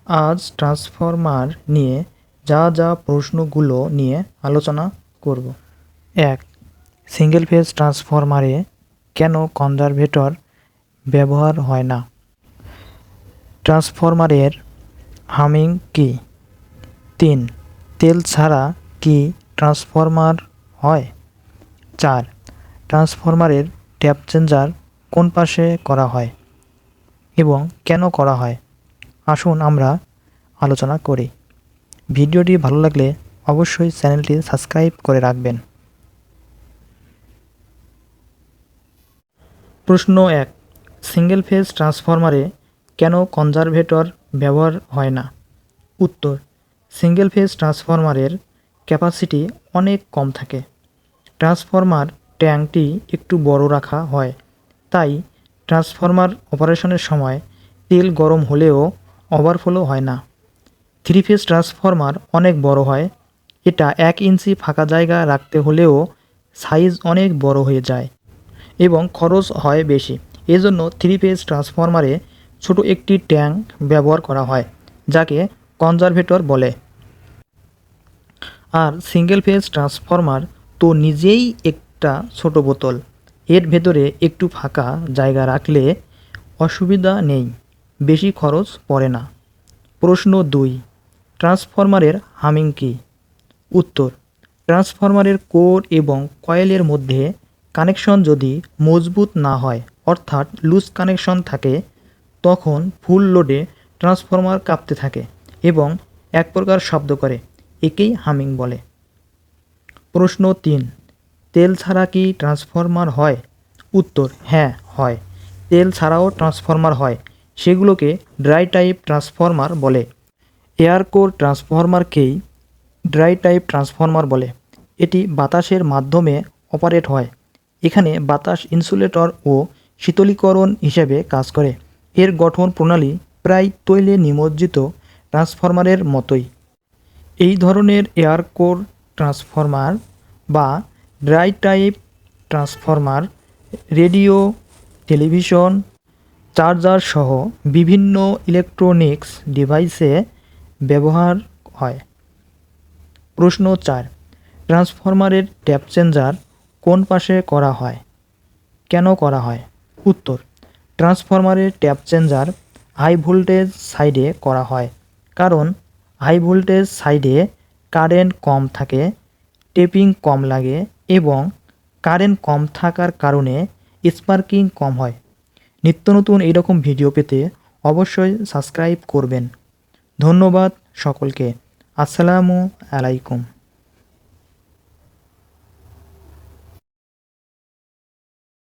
আজ ট্রান্সফরমার নিয়ে যা প্রশ্নগুলো নিয়ে আলোচনা করব। 1. সিঙ্গেল ফেজ ট্রান্সফরমারে কেন কনজারভেটর ব্যবহার হয় না? ট্রান্সফরমারের হামিং কি? 3. তেল ছাড়া কি ট্রান্সফরমার হয়? 4. ট্রান্সফরমারের ট্যাপ চেঞ্জার কোন পাশে করা হয় এবং কেন করা হয়? আসুন আমরা আলোচনা করি। ভিডিওটি ভালো লাগলে অবশ্যই চ্যানেলটি সাবস্ক্রাইব করে রাখবেন। প্রশ্ন 1. সিঙ্গেল ফেজ ট্রান্সফরমারে কেন কনজারভেটর ব্যবহার হয় না? উত্তর: সিঙ্গেল ফেজ ট্রান্সফরমারের ক্যাপাসিটি অনেক কম থাকে। ট্রান্সফরমার ট্যাঙ্কটি একটু বড় রাখা হয়, তাই ট্রান্সফরমার অপারেশনের সময় তেল গরম হলেও ওভারফ্লো হয় না। 3 ফেজ ট্রান্সফরমার অনেক বড় হয়, এটা 1 ইঞ্চি ফাঁকা জায়গা রাখতে হলেও সাইজ অনেক বড় হয়ে যায় এবং খরচ হয় বেশি। এজন্য 3 ফেজ ট্রান্সফরমারে ছোট একটি ট্যাঙ্ক ব্যবহার করা হয়, যাকে কনজারভেটর বলে। আর সিঙ্গেল ফেজ ট্রান্সফরমার তো নিজেই একটা ছোট বোতল, এর ভেতরে একটু ফাঁকা জায়গা রাখলে অসুবিধা নেই, বেশি খরচ পড়ে না। প্রশ্ন 2. ট্রান্সফরমারের হামিং কি? উত্তর: ট্রান্সফরমারের কোর এবং কয়েলের মধ্যে কানেকশন যদি মজবুত না হয়, অর্থাৎ লুজ কানেকশন থাকে, তখন ফুল লোডে ট্রান্সফরমার কাঁপতে থাকে এবং এক প্রকার শব্দ করে, একেই হামিং বলে। প্রশ্ন 3. তেল ছাড়া কি ট্রান্সফরমার হয়? উত্তর: হ্যাঁ, হয়। তেল ছাড়াও ট্রান্সফরমার হয়, সেগুলোকে ড্রাই টাইপ ট্রান্সফরমার বলে। এয়ার কোর ট্রান্সফরমারকেই ড্রাই টাইপ ট্রান্সফরমার বলে। এটি বাতাসের মাধ্যমে অপারেট হয়। এখানে বাতাস ইনসুলেটর ও শীতলীকরণ হিসেবে কাজ করে। এর গঠন প্রণালী প্রায় তৈলে নিমজ্জিত ট্রান্সফরমারের মতোই। এই ধরনের এয়ার কোর ট্রান্সফরমার বা dry type transformer radio, television, charger সহ বিভিন্ন ইলেকট্রনিক্স ডিভাইসে ব্যবহার হয়। প্রশ্ন 4. ট্রান্সফরমারের ট্যাপ চেঞ্জার কোন পাশে করা হয়? কেন করা হয়? উত্তর: ট্রান্সফরমারের ট্যাপ চেঞ্জার হাই ভোল্টেজ সাইডে করা হয়, কারণ হাই ভোল্টেজ সাইডে কারেন্ট কম থাকে, টেপিং কম লাগে এবং কারেন্ট কম থাকার কারণে স্পার্কিং কম হয়। নিত্য নতুন এইরকম ভিডিও পেতে অবশ্যই সাবস্ক্রাইব করবেন। ধন্যবাদ সকলকে। আসসালামু আলাইকুম।